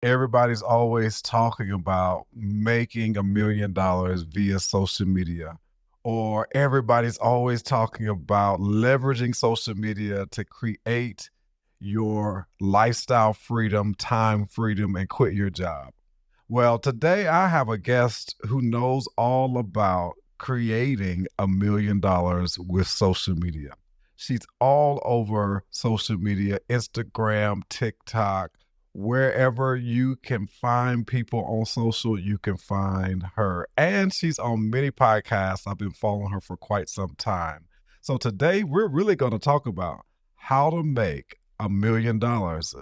Everybody's always talking about making $1 million via social media, or everybody's always talking about leveraging social media to create your lifestyle freedom, time freedom, and quit your job. Well, today I have a guest who knows all about creating $1 million with social media. She's all over social media, Instagram, TikTok, wherever you can find people on social, you can find her. And she's on many podcasts. I've been following her for quite some time. So today we're really going to talk about how to make $1 million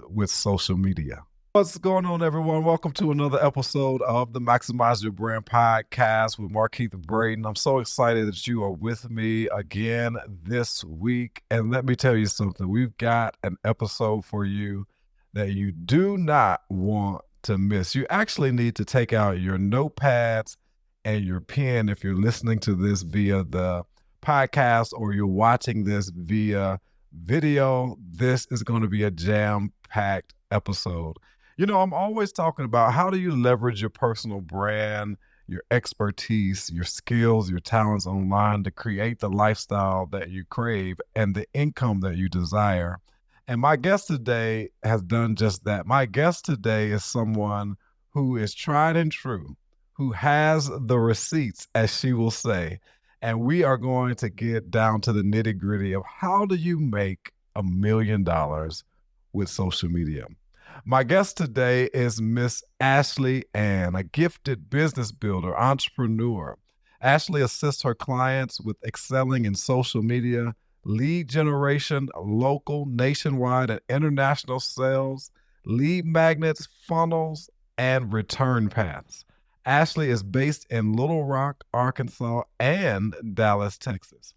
with social media. What's going on, everyone? Welcome to another episode of the Maximize Your Brand podcast with Markeith Braden. I'm so excited that you are with me again this week. And let me tell you something, we've got an episode for you that you do not want to miss. You actually need to take out your notepads and your pen if you're listening to this via the podcast or you're watching this via video. This is going to be a jam-packed episode. You know, I'm always talking about how do you leverage your personal brand, your expertise, your skills, your talents online to create the lifestyle that you crave and the income that you desire. And my guest today has done just that. My guest today is someone who is tried and true, who has the receipts, as she will say. And we are going to get down to the nitty gritty of how do you make $1 million with social media. My guest today is Miss Ashely Ann, a gifted business builder, entrepreneur. Ashely assists her clients with excelling in social media, lead generation, local, nationwide, and international sales, lead magnets, funnels, and return paths. Ashely is based in Little Rock, Arkansas, and Dallas, Texas.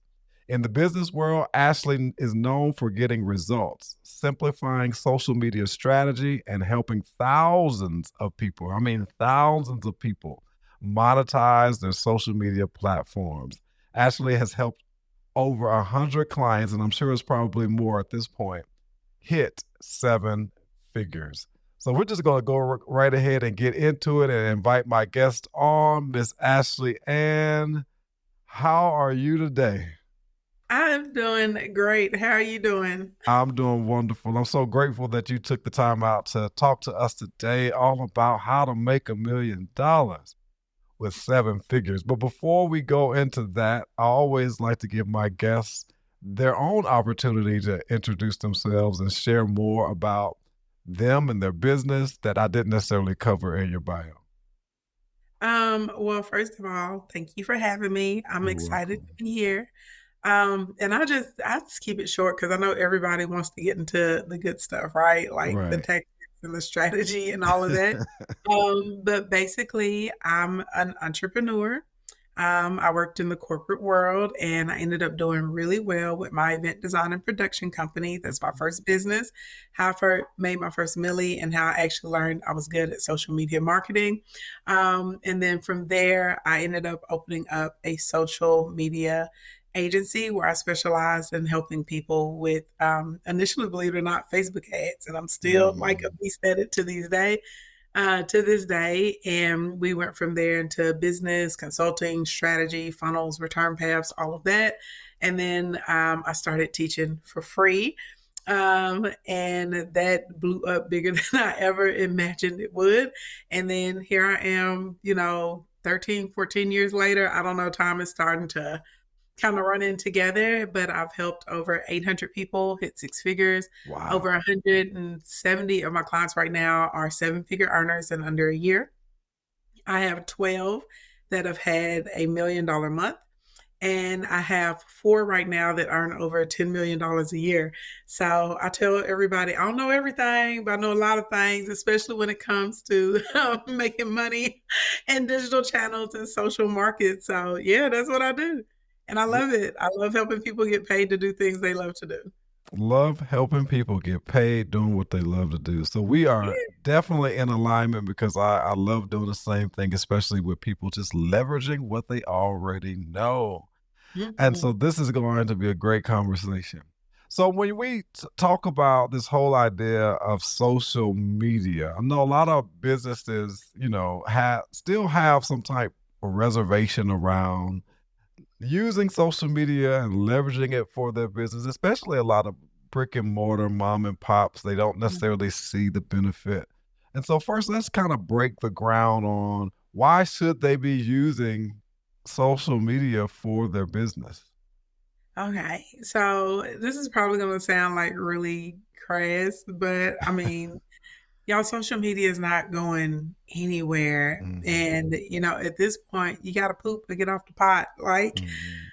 In the business world, Ashely is known for getting results, simplifying social media strategy, and helping thousands of people, thousands of people, monetize their social media platforms. Ashely has helped over 100 clients, and I'm sure it's probably more at this point, hit seven figures. So we're just going to go right ahead and get into it and invite my guest on, Miss Ashely Ann. How are you today? I'm doing great. How are you doing? I'm doing wonderful. I'm so grateful that you took the time out to talk to us today all about how to make $1 million with seven figures. But before we go into that, I always like to give my guests their own opportunity to introduce themselves and share more about them and their business that I didn't necessarily cover in your bio. Well, first of all, thank you for having me. I'm You're excited welcome. to be here. And I just keep it short because I know everybody wants to get into the good stuff, right? Like the Right. tactics and the strategy and all of that. But basically, I'm an entrepreneur. I worked in the corporate world and I ended up doing really well with my event design and production company. That's my first business. How I made my first milli and how I actually learned I was good at social media marketing. And then from there, I ended up opening up a social media agency where I specialized in helping people with initially, believe it or not, Facebook ads. And I'm still like a Mm. beast at it to this day. And we went from there into business, consulting, strategy, funnels, return paths, all of that. And then I started teaching for free. And that blew up bigger than I ever imagined it would. And then here I am, 13, 14 years later. I don't know, time is starting to kind of run in together, but I've helped over 800 people hit six figures. Over Wow. 170 of my clients right now are seven-figure earners in under a year. I have 12 that have had $1 million month. And I have four right now that earn over $10 million a year. So I tell everybody, I don't know everything, but I know a lot of things, especially when it comes to making money and digital channels and social markets. So yeah, that's what I do. And I love it. I love helping people get paid to do things they love to do. Love helping people get paid doing what they love to do. So we are Yeah. definitely in alignment because I love doing the same thing, especially with people just leveraging what they already know. And so Mhm. this is going to be a great conversation. So when we talk about this whole idea of social media, I know a lot of businesses, have still have some type of reservation around using social media and leveraging it for their business, especially a lot of brick and mortar mom and pops. They don't necessarily see the benefit. And so first, let's kind of break the ground on why should they be using social media for their business? Okay, so this is probably gonna sound like really crass, but I mean, y'all, social media is not going anywhere. Mhm, And, at this point, you gotta poop to get off the pot. Like, mhm,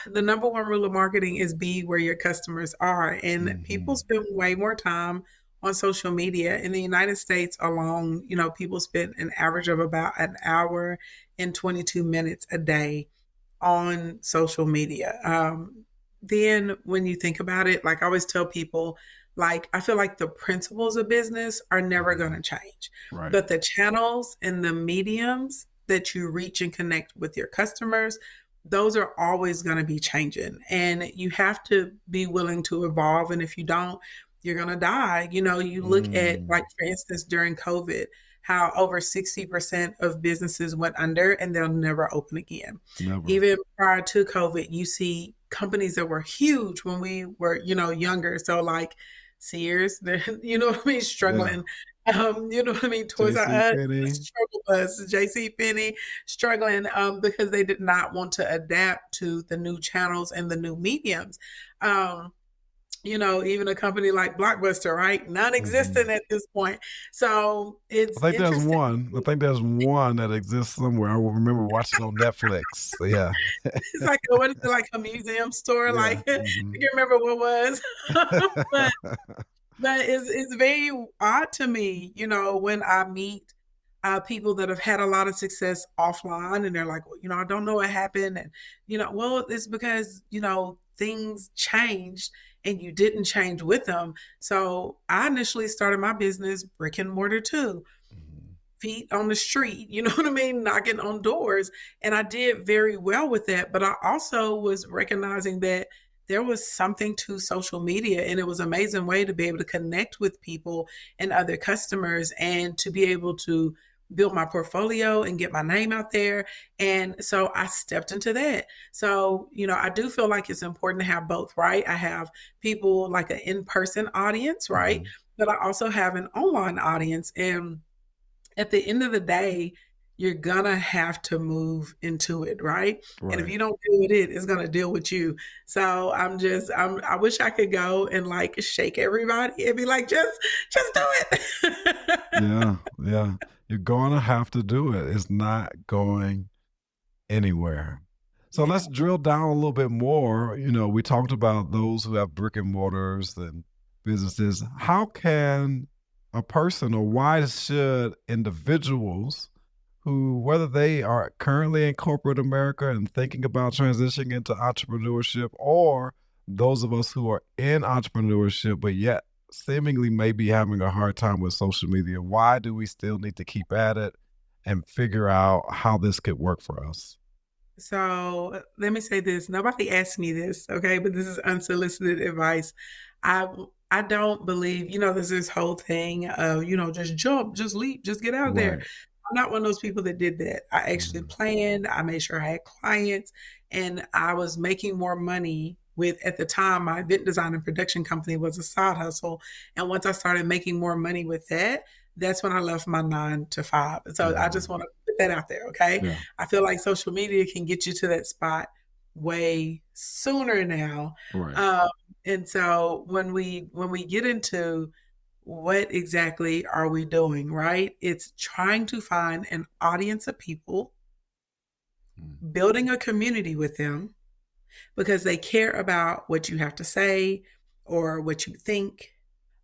the number one rule of marketing is be where your customers are. And people mhm, spend way more time on social media. In the United States alone, people spend an average of about an hour and 22 minutes a day on social media. Then when you think about it, like I always tell people, like I feel like the principles of business are never going mhm. to change, Right. but the channels and the mediums that you reach and connect with your customers, those are always going to be changing, and you have to be willing to evolve. And if you don't, you're going to die. You look at, like, Mm, for instance, during COVID, how over 60% of businesses went under and they'll never open again. never. Even prior to COVID, you see companies that were huge when we were, younger. So like Sears, you know what I mean, Yeah. struggling. You know what I mean, Toys R JC Us, Penney. struggle bus, JC Penney, struggling because they did not want to adapt to the new channels and the new mediums. Um, even a company like Blockbuster, right? Mhm. Non-existent at this point. So I it's think there's interesting. one. I think there's one that exists somewhere. I will remember watching on Netflix. Yeah. It's like what is it, like a museum store? Yeah. Like I Mhm. can't remember what it was, but it's very odd to me, when I meet people that have had a lot of success offline, and they're like, well, I don't know what happened, and well, it's because things changed and you didn't change with them. So I initially started my business brick and mortar too, Mhm. feet on the street, you know what I mean? Knocking on doors. And I did very well with that. But I also was recognizing that there was something to social media, and it was an amazing way to be able to connect with people and other customers, and to be able to build my portfolio and get my name out there. And so I stepped into that. So, I do feel like it's important to have both, right? I have people like an in-person audience, right? Mhm. But I also have an online audience. And at the end of the day, you're gonna have to move into it, right? And if Right. you don't deal with it, it's gonna deal with you. So I wish I could go and like shake everybody and be like, just do it. Yeah. Yeah. You're gonna have to do it. It's not going anywhere. So Yeah. let's drill down a little bit more. We talked about those who have brick and mortars and businesses. How can a person, or why should individuals who, whether they are currently in corporate America and thinking about transitioning into entrepreneurship, or those of us who are in entrepreneurship, but yet seemingly maybe having a hard time with social media, why do we still need to keep at it and figure out how this could work for us? So let me say this. Nobody asked me this, okay? But this is unsolicited advice. I I don't believe, there's this whole thing of, just jump, just leap, just get out of there. Right. I'm not one of those people that did that. I actually Mhm. planned, I made sure I had clients, and I was making more money with, at the time, my event design and production company was a side hustle. And once I started making more money with that, that's when I left my 9 to 5. So I just Mhm. want to put that out there, okay? Yeah. I feel like social media can get you to that spot way sooner now. Right. Um, and so when we get into what exactly are we doing, right? It's trying to find an audience of people, Mm. building a community with them because they care about what you have to say or what you think,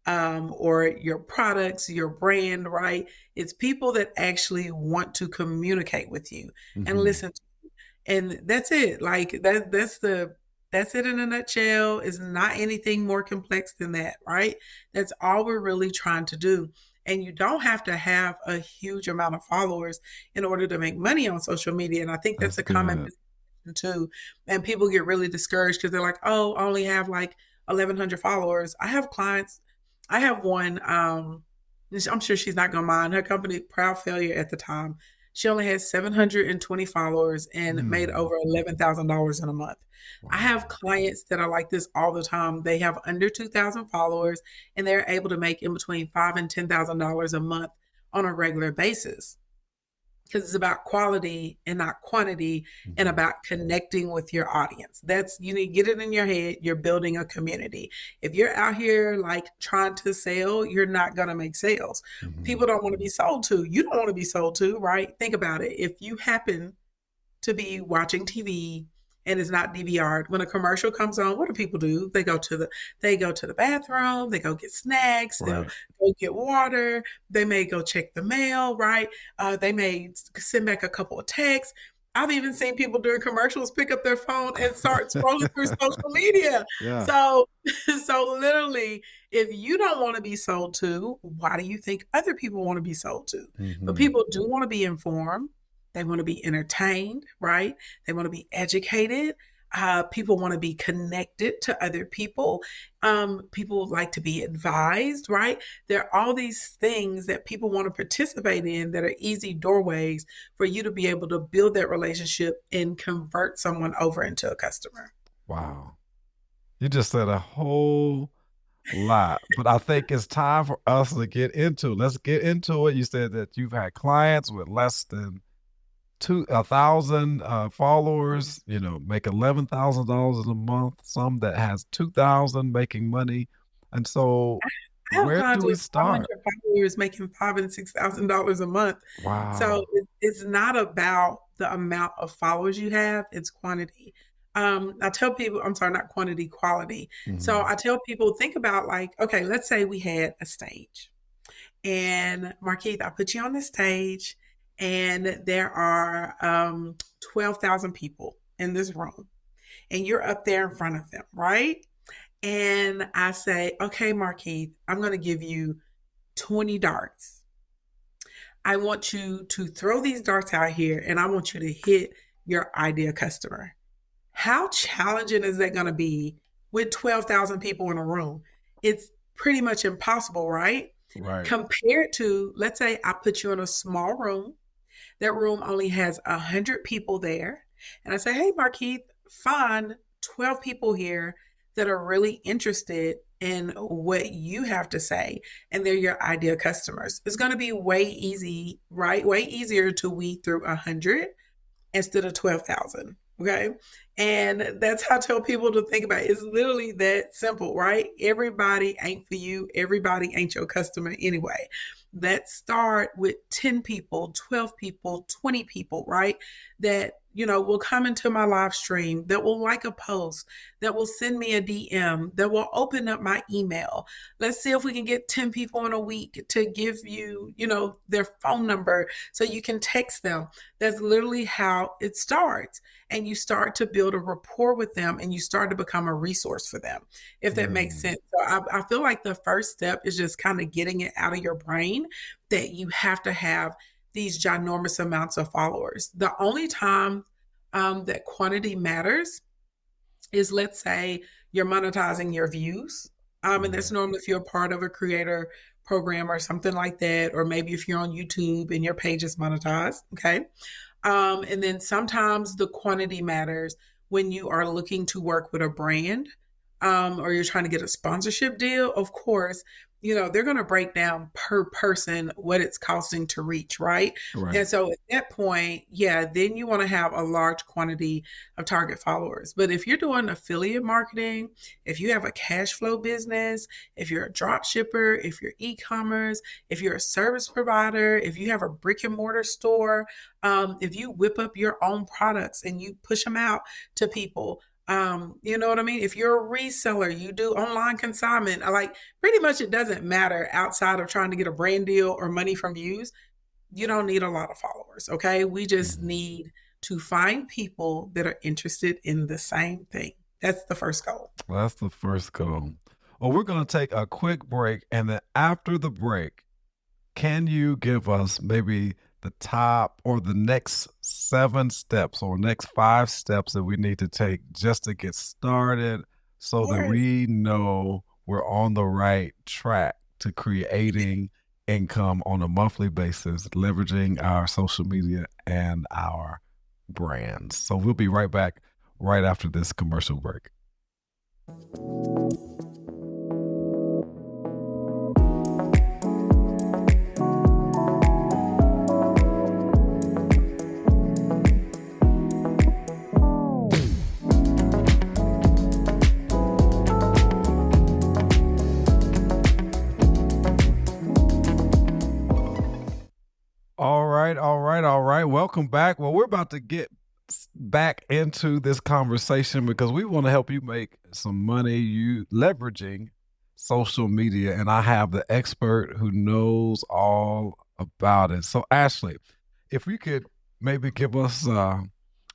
or your products, your brand, right? It's people that actually want to communicate with you and Mhm. listen, and that's it. Like that's it in a nutshell. It's not anything more complex than that, right? That's all we're really trying to do. And you don't have to have a huge amount of followers in order to make money on social media. And I think that's That's a common good. misconception too. And people get really discouraged because they're like, oh, I only have like 1,100 followers. I have clients. I have one. I'm sure she's not gonna mind. Her company, Proud Failure, at the time, she only had 720 followers and made Mm. over $11,000 in a month. I have Wow. clients that are like this all the time. They have under 2,000 followers, and they're able to make in between $5,000 and $10,000 a month on a regular basis, because it's about quality and not quantity, and Mhm. about connecting with your audience. That's, you need to get it in your head. You're building a community. If you're out here like trying to sell, you're not going to make sales. Mhm. People don't want to be sold to. You don't want to be sold to, right? Think about it. If you happen to be watching TV and it's not DVR'd. When a commercial comes on, what do people do? They go to the bathroom, they go get snacks, they'll Right. go get water, they may go check the mail, right? They may send back a couple of texts. I've even seen people during commercials pick up their phone and start scrolling through social media. Yeah. So, so literally, if you don't want to be sold to, why do you think other people want to be sold to? But Mhm. people do want to be informed. They want to be entertained, right? They want to be educated. People want to be connected to other people. People like to be advised, right? There are all these things that people want to participate in that are easy doorways for you to be able to build that relationship and convert someone over into a customer. Wow. You just said a whole lot, but I think it's time for us to get into. Let's get into it. You said that you've had clients with less than 1,000 followers, make $11,000 in a month. Some that has 2,000 making money, and so I have where clients do we with start? 500 followers making $5,000 and $6,000 a month. So Wow. it's not about the amount of followers you have; it's quantity. I tell people, I'm sorry, not quantity, quality. So Mhm. I tell people, think about like, okay, let's say we had a stage, and Markeith, I put you on the stage, and there are 12,000 people in this room, and you're up there in front of them, right? And I say, okay, Markeith, I'm going to give you 20 darts. I want you to throw these darts out here, and I want you to hit your ideal customer. How challenging is that going to be with 12,000 people in a room? It's pretty much impossible, right? Right. Compared to, let's say I put you in a small room. That room only has 100 people there. And I say, hey, Markeith, find 12 people here that are really interested in what you have to say. And they're your ideal customers. It's going to be way easy, right? Way easier to weed through 100 instead of 12,000. Okay. And that's how I tell people to think about it. It's literally that simple, right? Everybody ain't for you. Everybody ain't your customer anyway. Let's start with 10 people, 12 people, 20 people, right? That, will come into my live stream, that will like a post, that will send me a DM, that will open up my email. Let's see if we can get 10 people in a week to give you, their phone number so you can text them. That's literally how it starts. And you start to build a rapport with them, and you start to become a resource for them, if that makes Mm. sense. So I feel like the first step is just kind of getting it out of your brain that you have to have these ginormous amounts of followers. The only time that quantity matters is, let's say you're monetizing your views. And that's Mhm. normally if you're a part of a creator program or something like that, or maybe if you're on YouTube and your page is monetized. Okay. And then sometimes the quantity matters when you are looking to work with a brand, or you're trying to get a sponsorship deal. Of course, they're going to break down per person what it's costing to reach, right? Right. And so at that point, yeah, then you want to have a large quantity of target followers. But if you're doing affiliate marketing, if you have a cash flow business, if you're a drop shipper, if you're e-commerce, if you're a service provider, if you have a brick and mortar store, if you whip up your own products and you push them out to people, you know what I mean? If you're a reseller, you do online consignment, like pretty much it doesn't matter outside of trying to get a brand deal or money from views. You don't need a lot of followers. Okay. We just Mhm. need to find people that are interested in the same thing. That's the first goal. Well, that's the first goal. Well, we're going to take a quick break, and then after the break, can you give us maybe the top or the next 7 steps or next 5 steps that we need to take just to get started so that course. we know we're on the right track to creating income on a monthly basis, leveraging our social media and our brands. So we'll be right back right after this commercial break. All right, all right, all right. Welcome back. Well, we're about to get back into this conversation because we want to help you make some money you leveraging social media, and I have the expert who knows all about it. So, Ashely, if we could maybe give us a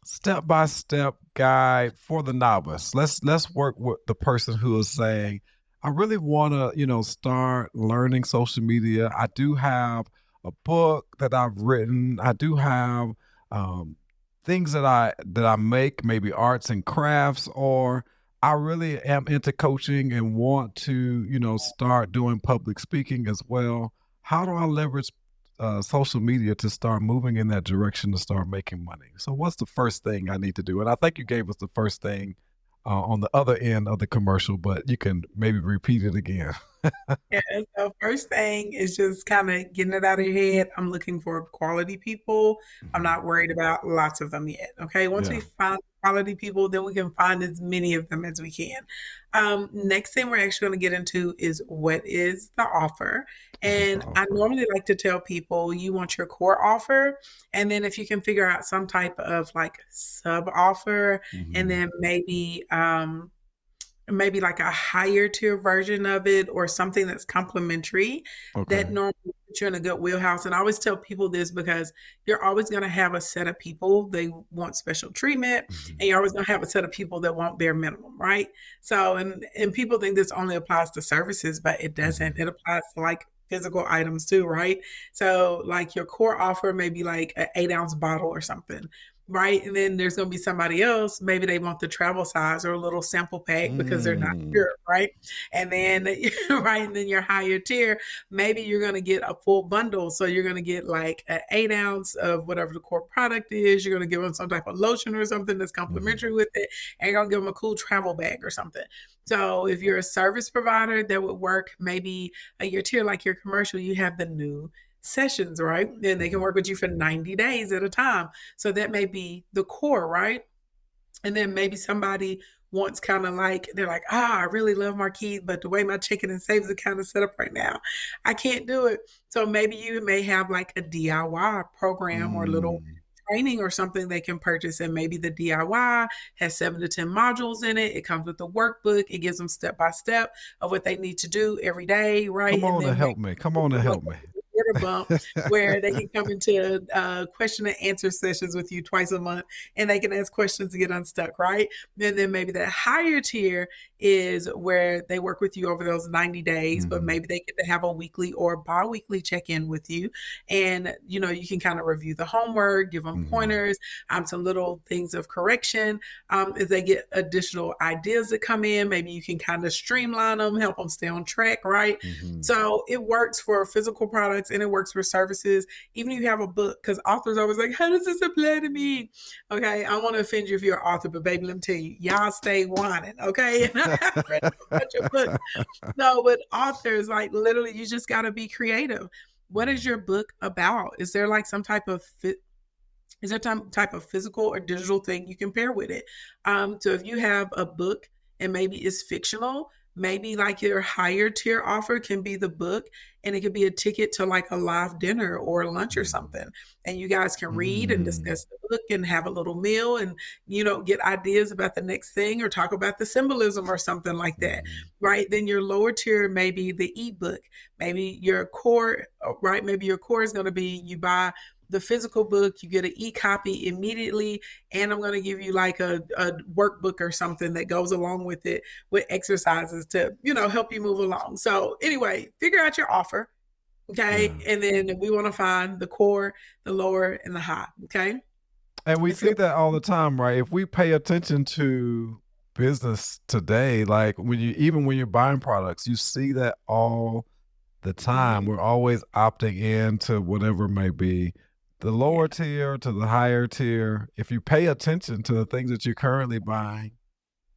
step-by-step guide for the novice. Let's work with the person who is saying, I really want to, start learning social media. I do have a book that I've written. I do have um, things that I make, maybe arts and crafts, or I really am into coaching and want to, start doing public speaking as well. How do I leverage social media to start moving in that direction to start making money? So, what's the first thing I need to do? And I think you gave us the first thing on the other end of the commercial, but you can maybe repeat it again. Yeah, so first thing is just kind of getting it out of your head. I'm looking for quality people. I'm Mhm. not worried about lots of them yet. Okay. Once we Yeah. find quality people, then we can find as many of them as we can. Next thing we're actually going to get into is what is the offer. What is the And I offer? normally like to tell people you want your core offer. And then if you can figure out some type of like sub offer, and Mhm. then maybe like a higher tier version of it or something that's complementary Okay. that normally puts you in a good wheelhouse. And I always tell people this because you're always going to have a set of people they want special treatment, Mhm. and you're always going to have a set of people that want bare minimum, right? So and people think this only applies to services, but it doesn't. Mhm. It applies to like physical items too, right? So like your core offer may be like an 8 ounce bottle or something, right? And then there's going to be somebody else, maybe they want the travel size or a little sample pack because they're not Mm. sure, right? And then, right, and then your higher tier, maybe you're going to get a full bundle. So you're going to get like an 8 ounce of whatever the core product is. You're going to give them some type of lotion or something that's Mhm. complimentary with it. And you're going to give them a cool travel bag or something. So if you're a service provider, that would work. Maybe your tier, like your commercial, you have the new sessions, right? And they can Mhm. work with you for 90 days at a time. So that may be the core, right? And then maybe somebody wants kind of like, they're like, I really love Marquise, but the way my checking and savings account is set up right now, I can't do it. So maybe you may have like a DIY program or a little Mm. training or something they can purchase. And maybe the DIY has 7 to 10 modules in it. It comes with the workbook. It gives them step by step of what they need to do every day, Come right? And on and then maybe help me. Come on and like help me. order bump where they can come into question and answer sessions with you twice a month, and they can ask questions to get unstuck, right? And then maybe that higher tier is where they work with you over those 90 days, but Mhm. maybe they get to have a weekly or bi-weekly check-in with you. And you can kind of review the homework, give them Mhm. pointers, some little things of correction. If they get additional ideas that come in, maybe you can kind of streamline them, help them stay on track, right? Mhm. So it works for physical products and it works for services. Even if you have a book, because authors always like, how does this apply to me? Okay, I want to offend you if you're an author, but baby, let me tell you, y'all stay whining, okay? And I've read a bunch of books. No, but authors, like literally, you just got to be creative. What is Mhm. your book about? Is there like some type of is there some type of physical or digital thing you can pair with it? So if you have a book and maybe it's fictional, maybe like your higher tier offer can be the book, and it could be a ticket to like a live dinner or lunch or Mhm. something. And you guys can read and Mm. discuss the book and have a little meal and, get ideas about the next thing or talk about the symbolism or something like that. Mhm. Right. Then your lower tier, maybe the ebook, maybe your core, right? Maybe your core is going to be you buy the physical book, you get an e-copy immediately, and I'm going to give you like a workbook or something that goes along with it with exercises to, help you move along. So anyway, figure out your offer, okay? Yeah. And then we want to find the core, the lower, and the high, okay? And we If you're see that all the time, right? If we pay attention to business today, like when you even when you're buying products, you see that all the time. Mhm. We're always opting in to whatever may be the Yeah. lower tier to the higher tier. If you pay attention to the things that you're currently buying,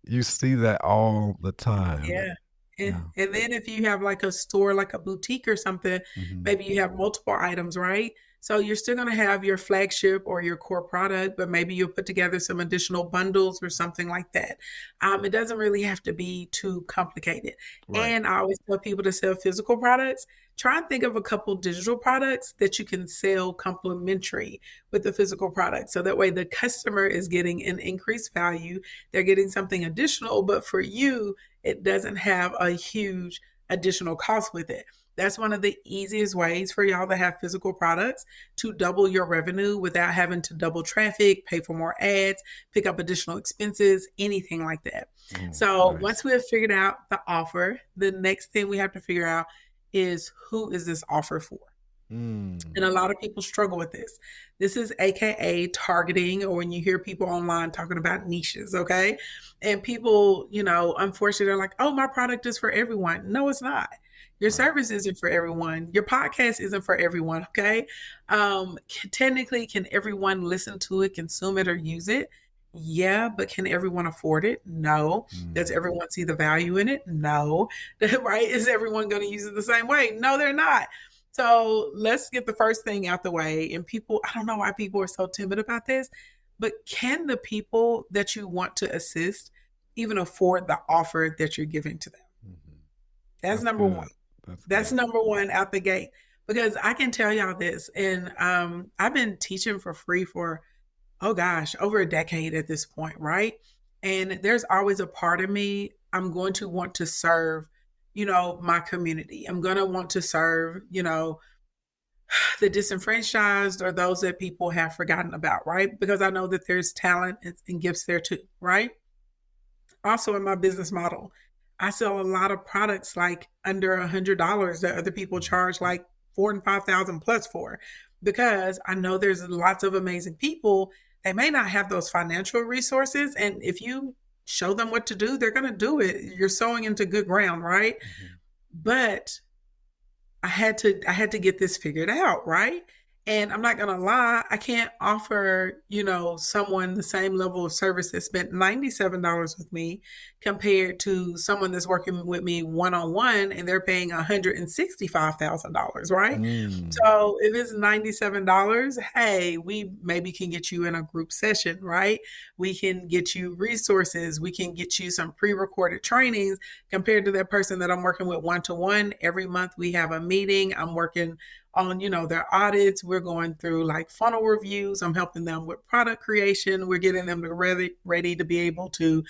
you see that all the time. Yeah. Yeah. And then if you have like a store, like a boutique or something, Mhm. maybe you have multiple items, right? So you're still gonna have your flagship or your core product, but maybe you'll put together some additional bundles or something like that. It doesn't really have to be too complicated. Right. And I always tell people to sell physical products. Try and think of a couple digital products that you can sell complementary with the physical product. So that way the customer is getting an increased value. They're getting something additional, but for you, it doesn't have a huge additional cost with it. That's one of the easiest ways for y'all to have physical products to double your revenue without having to double traffic, pay for more ads, pick up additional expenses, anything like that. Oh, So nice. once we have figured out the offer, the next thing we have to figure out is who is this offer for? And Mm. a lot of people struggle with this. This is AKA targeting, or when you hear people online talking about niches, okay? And people, unfortunately, they're like, oh, my product is for everyone. No, it's not. Your Right. service isn't for everyone. Your podcast isn't for everyone, okay? Technically, can everyone listen to it, consume it, or use it? Yeah, but can everyone afford it? No. Does Mm. everyone see the value in it? No. Right? Is everyone going to use it the same way? No, they're not. So let's get the first thing out the way. And people, I don't know why people are so timid about this, but can the people that you want to assist even afford the offer that you're giving to them? Mhm. That's That's number one. good. That's That's good. number one out the gate. Because I can tell y'all this, and I've been teaching for free for, oh gosh, over a decade at this point, right? And there's always a part of me, I'm going to want to serve, my community. I'm going to want to serve, the disenfranchised or those that people have forgotten about, right? Because I know that there's talent and gifts there too, right? Also, in my business model, I sell a lot of products like under $100 that other people Mhm. charge like 4 and 5,000 plus for, because I know there's lots of amazing people. They may not have those financial resources, and if you show them what to do, they're going to do it. You're sowing into good ground, right? Mhm. But I had to get this figured out, right? And I'm not gonna lie, I can't offer, someone the same level of service that spent $97 with me compared to someone that's working with me one-on-one and they're paying $165,000, right? Mm. So if it's $97, hey, we maybe can get you in a group session, right? We can get you resources, we can get you some pre-recorded trainings compared to that person that I'm working with one to one. Every month we have a meeting. I'm working on, their audits. We're going through like funnel reviews. I'm helping them with product creation. We're getting them to ready to be able to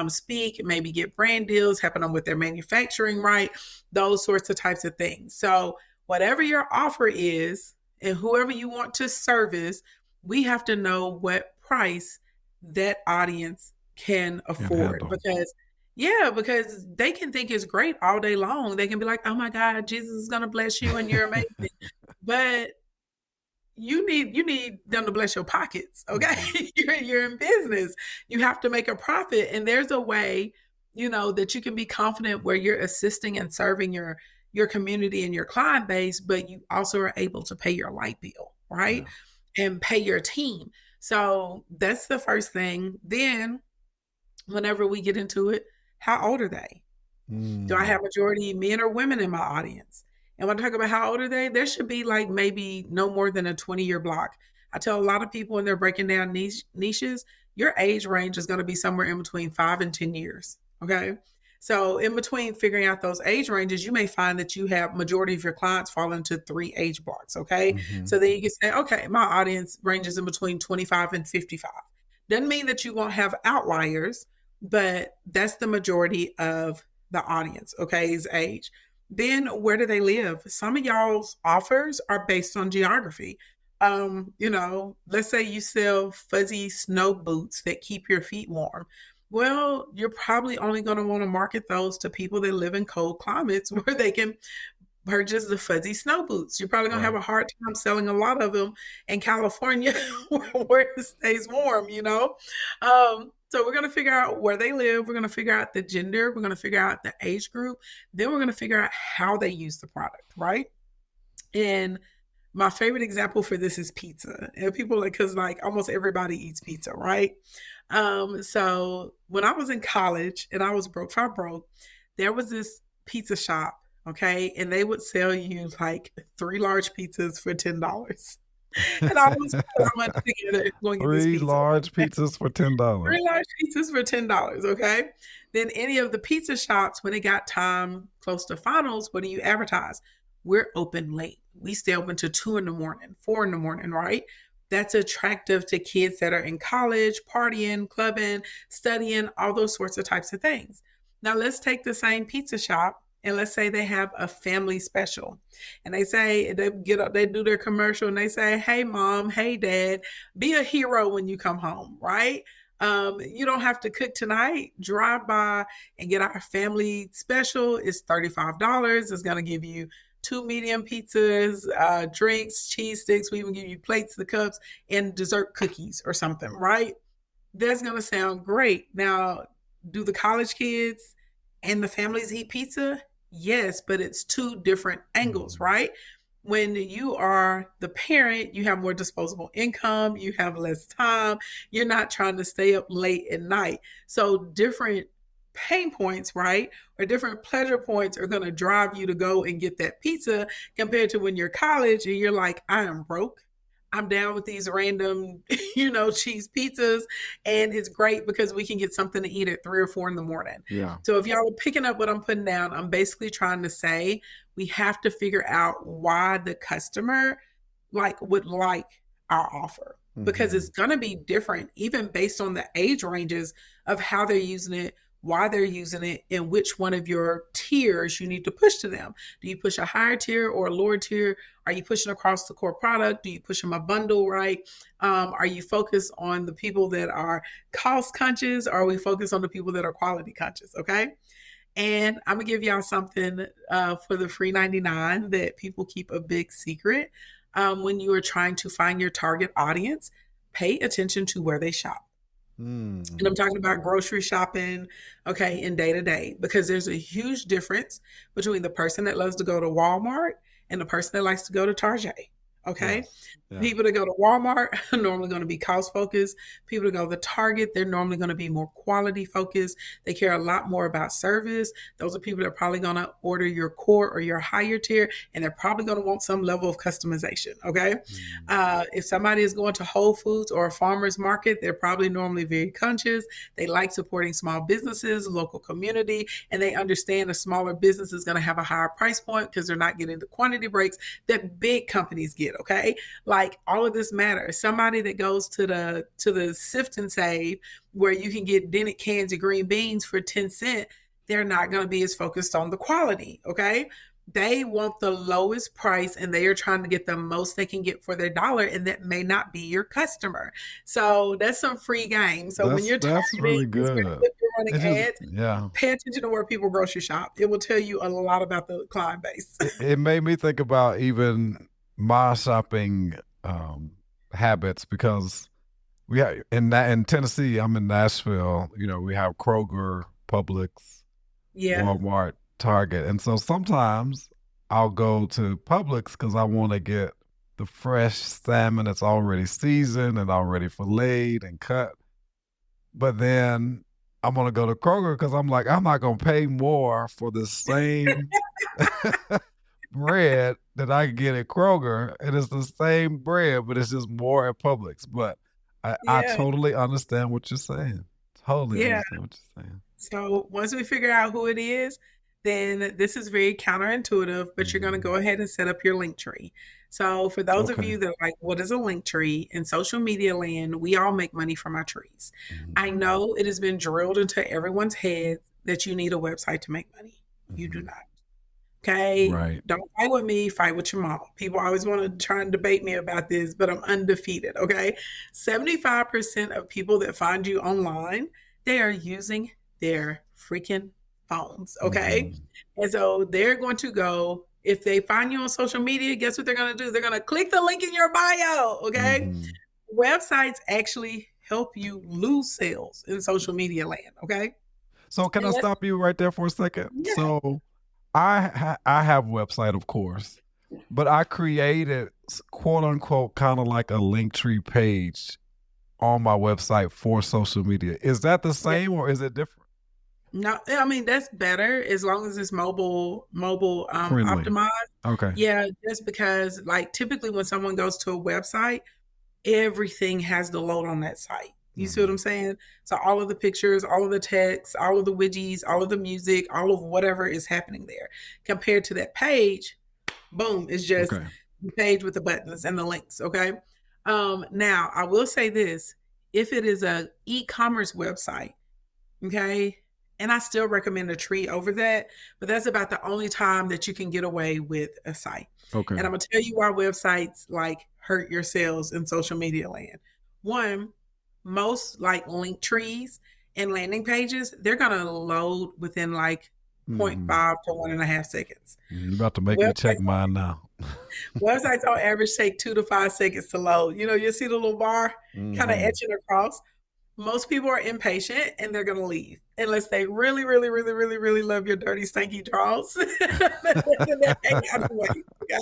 speak, maybe get brand deals, helping them with their manufacturing, right? Those sorts of types of things. So whatever your offer is and whoever you want to service, we have to know what price that audience can Can afford, handle. because they can think it's great all day long. They can be like, "Oh my God, Jesus is gonna bless you and you're amazing." But you need them to bless your pockets, okay? Mhm. You're in business. You have to make a profit. And there's a way, that you can be confident where you're assisting and serving your community and your client base, but you also are able to pay your light bill, right? Yeah. And pay your team. So that's the first thing. Then whenever we get into it, how old are they? Do I Mm. have majority men or women in my audience? And when I talk about how old are they, there should be like maybe no more than a 20-year block. I tell a lot of people when they're breaking down niches, your age range is going to be somewhere in between 5 and 10 years. Okay. So in between figuring out those age ranges, you may find that you have majority of your clients fall into 3 age blocks. Okay. Mhm. So then you can say, okay, my audience ranges in between 25 and 55. Doesn't mean that you won't have outliers, but that's the majority of the audience, okay, is age. Then where do they live? Some of y'all's offers are based on geography. Let's say you sell fuzzy snow boots that keep your feet warm. Well, you're probably only going to want to market those to people that live in cold climates where they can purchase the fuzzy snow boots. You're probably gonna have Right. a hard time selling a lot of them in California where it stays warm. So we're going to figure out where they live. We're going to figure out the gender. We're going to figure out the age group. Then we're going to figure out how they use the product, right? And my favorite example for this is pizza. And people like, cause like almost everybody eats pizza, right? So when I was in college and I was broke for broke, there was this pizza shop, okay, and they would sell you like 3 large pizzas for $10. And I was put how much together going to get this Three pizza. large pizzas for $10. 3 large pizzas for $10, okay? Then any of the pizza shops, when it got time close to finals, what do you advertise? We're open late. We stay open to 2 in the morning, 4 in the morning, right? That's attractive to kids that are in college, partying, clubbing, studying, all those sorts of types of things. Now let's take the same pizza shop and let's say they have a family special. And they say they get up, they do their commercial and they say, "Hey mom, hey dad, be a hero when you come home," right? You don't have to cook tonight. Drive by and get our family special. It's $35. It's going to give you 2 medium pizzas, drinks, cheese sticks. We even give you plates, the cups, and dessert cookies or something, right? That's going to sound great. Now, do the college kids and the families eat pizza? Yes, but it's two different angles, Mhm. right? When you are the parent, you have more disposable income, you have less time, you're not trying to stay up late at night. So, different pain points, right? Or different pleasure points are going to drive you to go and get that pizza compared to when you're college and you're like, I am broke. I'm down with these random, cheese pizzas. And it's great because we can get something to eat at 3 or 4 in the morning. Yeah. So if y'all are picking up what I'm putting down, I'm basically trying to say we have to figure out why the customer would like our offer because it's Mhm. going to be different even based on the age ranges of how they're using it, why they're using it, and which one of your tiers you need to push to them. Do you push a higher tier or a lower tier? Are you pushing across the core product? Do you push them a bundle, right? Are you focused on the people that are cost conscious? Or are we focused on the people that are quality conscious? Okay. And I'm gonna give y'all something for the free 99 that people keep a big secret. When you are trying to find your target audience, pay attention to where they shop. And I'm Mm. talking about grocery shopping, okay, in day to day, because there's a huge difference between the person that loves to go to Walmart and the person that likes to go to Target, okay? Yes. Yeah. People that go to Walmart are normally going to be cost focused. People that go to Target, they're normally going to be more quality focused. They care a lot more about service. Those are people that are probably going to order your core or your higher tier, and they're probably going to want some level of customization, okay? Mm. If somebody is going to Whole Foods or a farmer's market, they're probably normally very conscious. They like supporting small businesses, local community, and they understand a smaller business is going to have a higher price point because they're not getting the quantity breaks that big companies get. Okay, like all of this matters. Somebody that goes to the sift and save where you can get dented cans of green beans for 10 cents, they're not going to be as focused on the quality. Okay, they want the lowest price and they are trying to get the most they can get for their dollar, and that may not be your customer. So that's some free game. So when you're That's targeting, really especially good. if you're running It just ads, yeah. pay attention to where people grocery shop. It will tell you a lot about the client base. It made me think about even my shopping habits because we have in Tennessee, I'm in Nashville, we have Kroger, Publix, Yeah, Walmart, Target. And so sometimes I'll go to Publix because I want to get the fresh salmon that's already seasoned and already filleted and cut. But then I'm gonna go to Kroger because I'm like, I'm not gonna pay more for the same bread that I can get at Kroger. And it's the same bread, but it's just more at Publix. But I yeah, totally understand what you're saying. Totally yeah. understand what you're saying. So once we figure out who it is, then this is very counterintuitive, but you're going to Mhm. go ahead and set up your link tree. So for those of Okay. you that are like, what is a link tree? In social media land, we all make money from our trees. Mhm. I know it has been drilled into everyone's head that you need a website to make money. You do Mhm. not. Okay. Right. Don't fight with me, fight with your mama. People always want to try and debate me about this, but I'm undefeated. Okay. 75% of people that find you online, they are using their freaking phones. Okay. Mhm. And so they're going to go, if they find you on social media, guess what they're going to do? They're going to click the link in your bio. Okay. Mhm. Websites actually help you lose sales in social media land. Okay. So can And I let's, stop you right there for a second? yeah, So I have a website, of course, but I created quote unquote kind of like a link tree page on my website for social media. Is that the yeah. same or is it different? No, I mean that's better as long as it's mobile Friendly. optimized. Okay. Yeah, just because like typically when someone goes to a website, everything has to load on that site. You see what I'm Mhm. saying? So all of the pictures, all of the text, all of the widgets, all of the music, all of whatever is happening there. Compared to that page, boom, it's just Okay. the page with the buttons and the links. Okay. Now I will say this: if it is a e-commerce website, okay, and I still recommend a tree over that, but that's about the only time that you can get away with a site. Okay. And I'm gonna tell you why websites like hurt your sales in social media land. One, most like link trees and landing pages, they're gonna load within like zero point Mhm. 0.5 to 1.5 seconds. You about to make me check Websites mine now. websites on average take 2 to 5 seconds to load. You see the little bar kind of Mhm. etching across. Most people are impatient and they're going to leave unless they really, really, really, really, really love your dirty, stanky draws. Then they hang out and wait. Okay.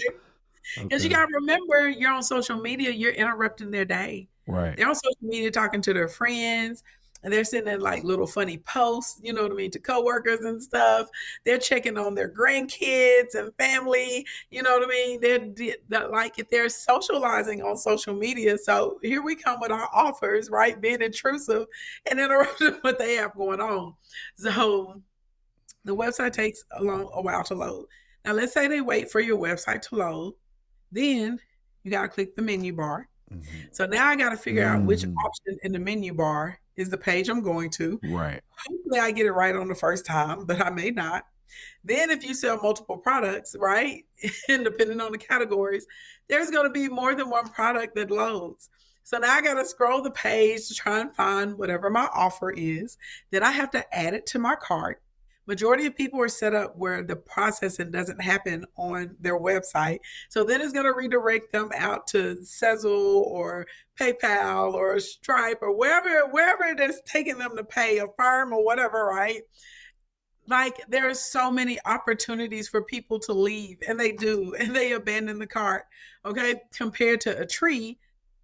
Because you Okay. got to remember, you're on social media, you're interrupting their day. Right. They're on social media talking to their friends, and they're sending like little funny posts, you know what I mean, to coworkers and stuff. They're checking on their grandkids and family, you know what I mean. They're like if they're socializing on social media. So here we come with our offers, right? Being intrusive and interrupting what they have going on. So the website takes a while to load. Now let's say they wait for your website to load. Then you got to click the menu bar. Mhm. So now I got to figure out which Mhm. option in the menu bar is the page I'm going to. Right. Hopefully, I get it right on the first time, but I may not. Then, if you sell multiple products, right, and depending on the categories, there's going to be more than one product that loads. So now I got to scroll the page to try and find whatever my offer is. Then I have to add it to my cart. Majority of people are set up where the processing doesn't happen on their website. So then it's going to redirect them out to Sezzle or PayPal or Stripe or wherever it is taking them to pay, a firm or whatever, right? Like there are so many opportunities for people to leave and they do and they abandon the cart. Okay, compared to a tree,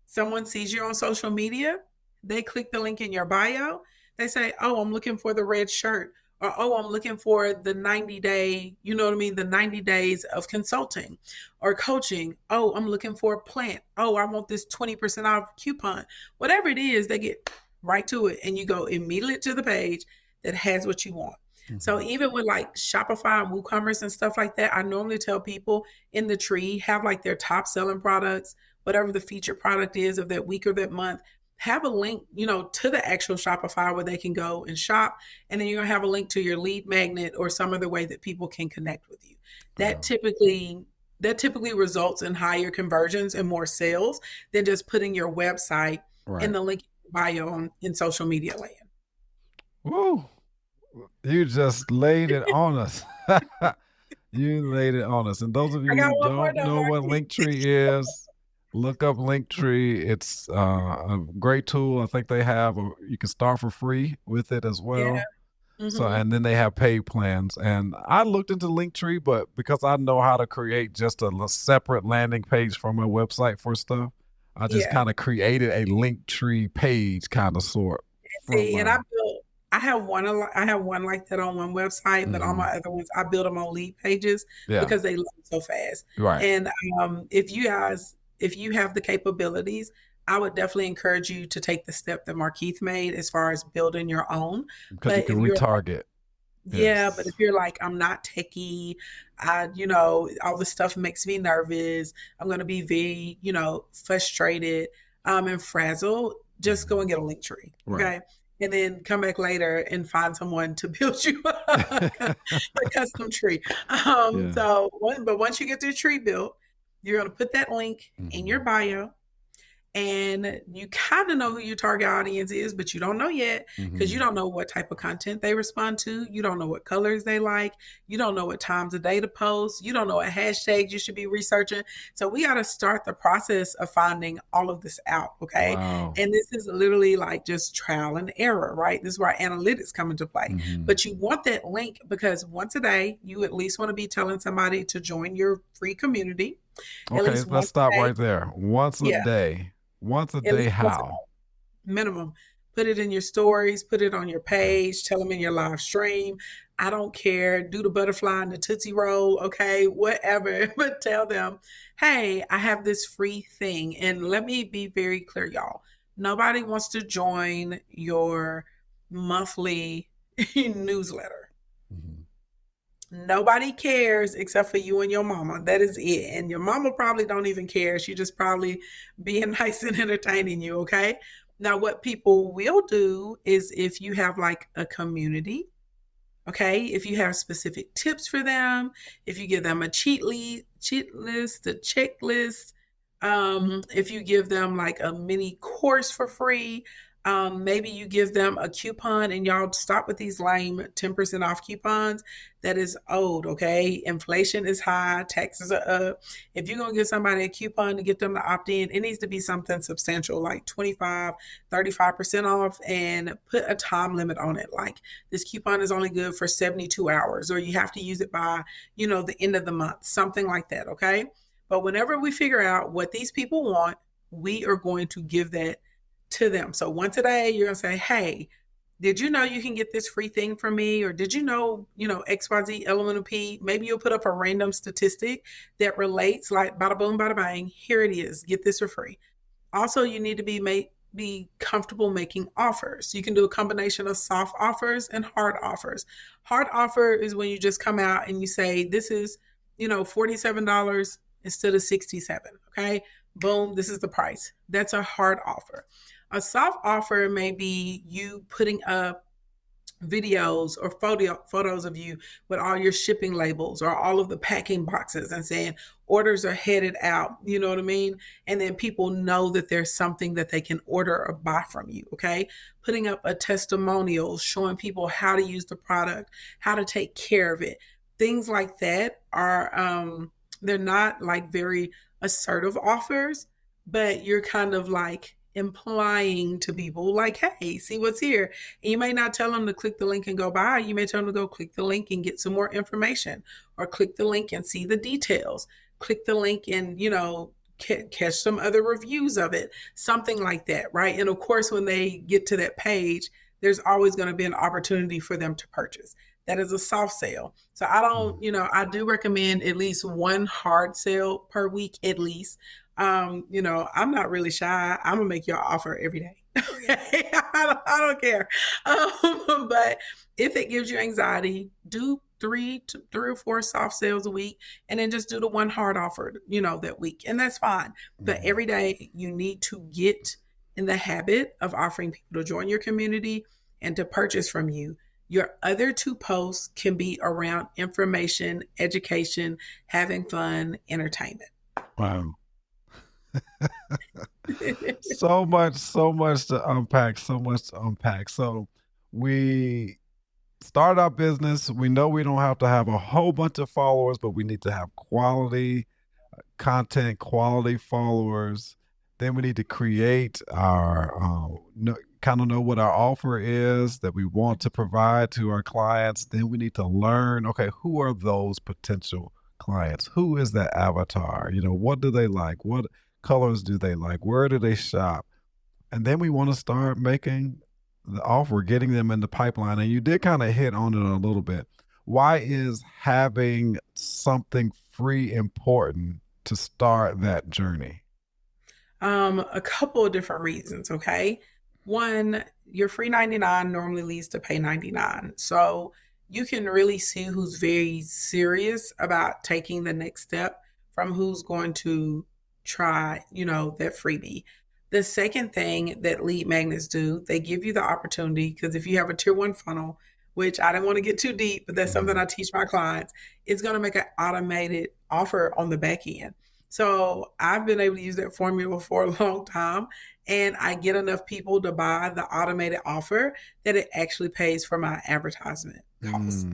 someone sees you on social media, they click the link in your bio, they say, oh, I'm looking for the red shirt, or oh, I'm looking for the 90-day, you know what I mean, the 90 days of consulting or coaching. Oh, I'm looking for a plant. Oh, I want this 20% off coupon. Whatever it is, they get right to it and you go immediately to the page that has what you want. So Mhm. even with like Shopify and WooCommerce and stuff like that, I normally tell people in the tree have like their top selling products, whatever the featured product is of that week or that month. Have a link, to the actual Shopify where they can go and shop, and then you're gonna have a link to your lead magnet or some other way that people can connect with you. Yeah. That typically that typically results in higher conversions and more sales than just putting your website in Right. the link bio in social media land. Woo! You just laid it on us. You laid it on us. And those of I you got who one more don't though, know what Marquis. Linktree is, look up Linktree. It's a great tool. I think they have you can start for free with it as Yeah. well. So Mhm. and then they have paid plans. And I looked into Linktree, but because I know how to create just a separate landing page for my website for stuff, I just Yeah. kind of created a Linktree page kind of sort from See, and mine. I have one like that on one website, but all Hmm. my other ones, I build them on lead pages Yeah. because they load so fast. Right. And, if you have the capabilities, I would definitely encourage you to take the step that Markeith made as far as building your own. Because you But can if you're retarget. Yeah, but if Yes. you're like, I'm not techie, all this stuff makes me nervous. I'm gonna be very, frustrated, and frazzled. Just go Mhm. and get a link tree, Right. okay? And then come back later and find someone to build you a custom tree. Yeah. But once you get the tree built, you're gonna put that link in your Mhm. bio, and you kind of know who your target audience is, but you don't know yet because you Mhm. don't know what type of content they respond to. You don't know what colors they like. You don't know what times of day to post. You don't know what hashtags you should be researching. So we got to start the process of finding all of this out. Okay. Wow. And this is literally like just trial and error, right? This is where analytics come into play. Mhm. But you want that link because once a day, you at least want to be telling somebody to join your free community at Okay, least let's once stop a day. right there. Once a Yeah. day. Once a At day, least once a how? day, minimum. Put it in your stories, put it on your Okay. page, tell them in your live stream. I don't care. Do the butterfly and the Tootsie Roll, okay, whatever. But tell them, hey, I have this free thing. And let me be very clear, y'all. Nobody wants to join your monthly newsletter. Mhm. Nobody cares except for you and your mama. That is it. And your mama probably don't even care. She just probably being nice and entertaining you, okay? Now, what people will do is if you have like a community, okay, if you have specific tips for them, if you give them a cheat list, a checklist, if you give them like a mini course for free, maybe you give them a coupon and y'all stop with these lame 10% off coupons. That is old, okay? Inflation is high, taxes are up. If you're gonna give somebody a coupon to get them to opt in, it needs to be something substantial like 25, 35% off, and put a time limit on it. Like this coupon is only good for 72 hours, or you have to use it by, the end of the month, something like that. Okay. But whenever we figure out what these people want, we are going to give that to them. So once a day, you're going to say, hey, did you know you can get this free thing from me? Or did you know, XYZ elemental P? Maybe you'll put up a random statistic that relates like bada boom, bada bang. Here it is. Get this for free. Also, you need to be comfortable making offers. You can do a combination of soft offers and hard offers. Hard offer is when you just come out and you say, this is, $47 instead of 67. Okay. Boom, this is the price. That's a hard offer. A soft offer may be you putting up videos or photos of you with all your shipping labels or all of the packing boxes and saying orders are headed out, you know what I mean? And then people know that there's something that they can order or buy from you, okay? Putting up a testimonial showing people how to use the product, how to take care of it. Things like that are they're not like very assertive offers, but you're kind of like implying to people like, hey, see what's here. And you may not tell them to click the link and go buy. You may tell them to go click the link and get some more information, or click the link and see the details. Click the link and, catch some other reviews of it, something like that, right? And of course, when they get to that page, there's always going to be an opportunity for them to purchase. That is a soft sale. So I don't, Mhm. I do recommend at least one hard sale per week, at least. I'm not really shy. I'm gonna make y'all offer every day. Okay, I don't care. But if it gives you anxiety, do three or four soft sales a week, and then just do the one hard offer, that week, and that's fine. But Mhm. every day you need to get in the habit of offering people to join your community and to purchase from you. Your other two posts can be around information, education, having fun, entertainment. Wow. So much to unpack, so much to unpack. So we start our business. We know we don't have to have a whole bunch of followers, but we need to have quality content, quality followers. Then we need to create our kind of know what our offer is that we want to provide to our clients. Then we need to learn, okay, who are those potential clients? Who is that avatar? What do they like? What colors do they like? Where do they shop? And then we want to start making the offer, getting them in the pipeline. And you did kind of hit on it a little bit. Why is having something free important to start that journey? A couple of different reasons, okay? One, your free 99 normally leads to pay 99. So you can really see who's very serious about taking the next step from who's going to try, that freebie. The second thing that lead magnets do, they give you the opportunity because if you have a tier one funnel, which I don't want to get too deep, but that's something Mhm. I teach my clients, it's going to make an automated offer on the back end. So I've been able to use that formula for a long time, and I get enough people to buy the automated offer that it actually pays for my advertisement costs.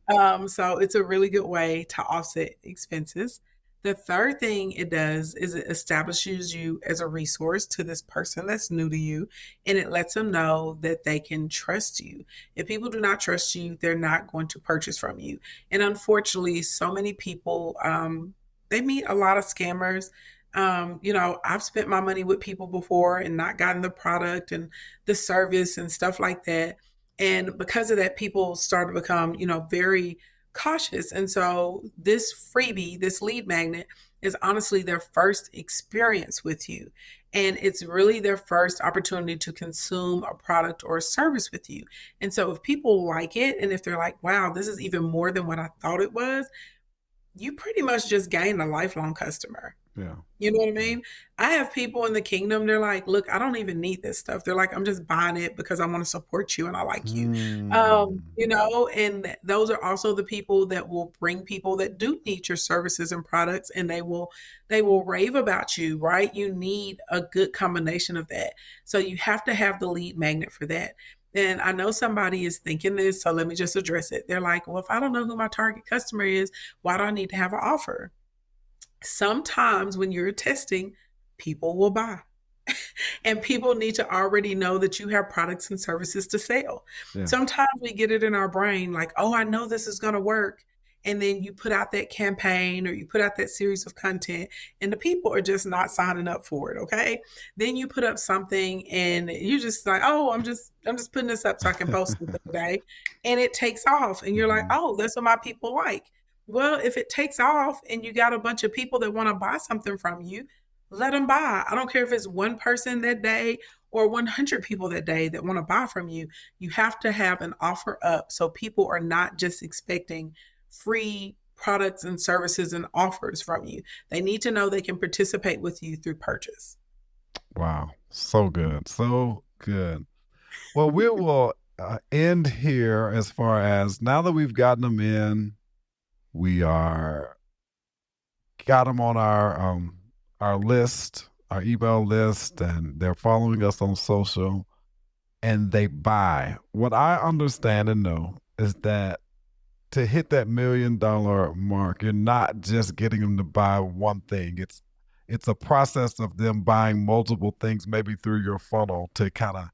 Mm, So it's a really good way to offset expenses. The third thing it does is it establishes you as a resource to this person that's new to you, and it lets them know that they can trust you. If people do not trust you, they're not going to purchase from you. And unfortunately, so many people, they meet a lot of scammers. I've spent my money with people before and not gotten the product and the service and stuff like that. And because of that, people start to become, very cautious. And so this freebie, this lead magnet, is honestly their first experience with you. And it's really their first opportunity to consume a product or a service with you. And so if people like it, and if they're like, wow, this is even more than what I thought it was, you pretty much just gain a lifelong customer. yeah. You know what I Yeah. mean? I have people in the kingdom, they're like, "Look, I don't even need this stuff." They're like, "I'm just buying it because I wanna support you and I like you." Mm, And those are also the people that will bring people that do need your services and products, and they will rave about you, right? You need a good combination of that. So you have to have the lead magnet for that. And I know somebody is thinking this, so let me just address it. They're like, "Well, if I don't know who my target customer is, why do I need to have an offer?" Sometimes when you're testing, people will buy. And people need to already know that you have products and services to sell. yeah. Sometimes we get it in our brain like, oh, I know this is going to work. And then you put out that campaign or you put out that series of content, and the people are just not signing up for it. Okay. Then you put up something and you just like, oh, I'm just putting this up so I can post it today. And it takes off. And you're like, Mhm. oh, that's what my people like. Well, if it takes off and you got a bunch of people that want to buy something from you, let them buy. I don't care if it's one person that day or 100 people that day that want to buy from you. You have to have an offer up so people are not just expecting free products and services and offers from you. They need to know they can participate with you through purchase. Wow. So good. So good. Well, we will end here as far as now that we've gotten them in, we are got them on our list, our email list, and they're following us on social and they buy. What I understand and know is that to hit that $1 million mark, you're not just getting them to buy one thing. It's a process of them buying multiple things, maybe through your funnel to kind of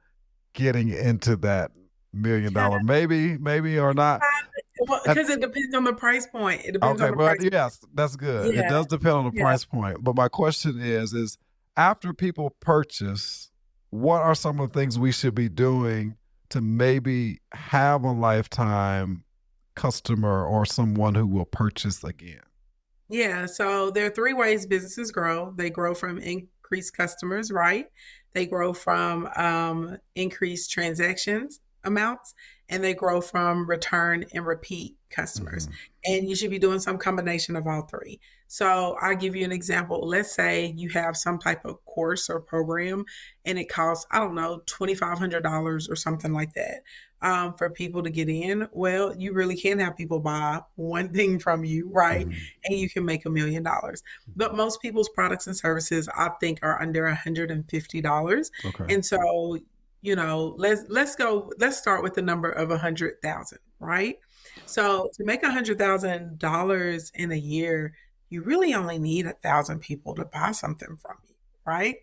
getting into that $1 million, maybe or not. Well, And because it depends on the price point. It depends on okay, the but price. yes, that's good. It Yeah, does depend on the yeah. price point. But my question is after people purchase, what are some of the things we should be doing to maybe have a lifetime customer or someone who will purchase again? Yeah, so there are three ways businesses grow. They grow from increased customers, right? They grow from increased transactions amounts, and they grow from return and repeat customers. Mhm, And you should be doing some combination of all three. So I'll give you an example. Let's say you have some type of course or program, and it costs, I don't know, $2,500 or something like that. For people to get in, well, you really can have people buy one thing from you, right? mhm, And you can make $1 million. But mhm. most people's products and services, I think, are under $150. Okay. And so, let's start with the number of 100,000, right? So to make $100,000 in a year, you really only need 1,000 people to buy something from you, right?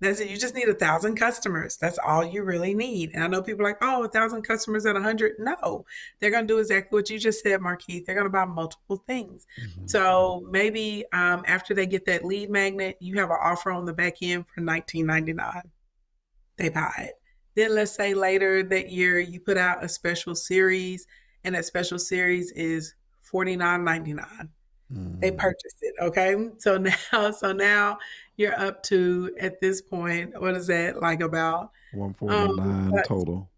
That's it. You just need 1,000 customers. That's all you really need. And I know people are like, oh, 1,000 customers at 100. No, they're going to do exactly what you just said, Marquise. They're going to buy multiple things. Mhm, So maybe after they get that lead magnet, you have an offer on the back end for 19.99. They buy it. Then let's say later that year you put out a special series, and that special series is 49.99. They mhm. purchased it, okay? So now you're up to, at this point, what is that, like about, uh 149 total.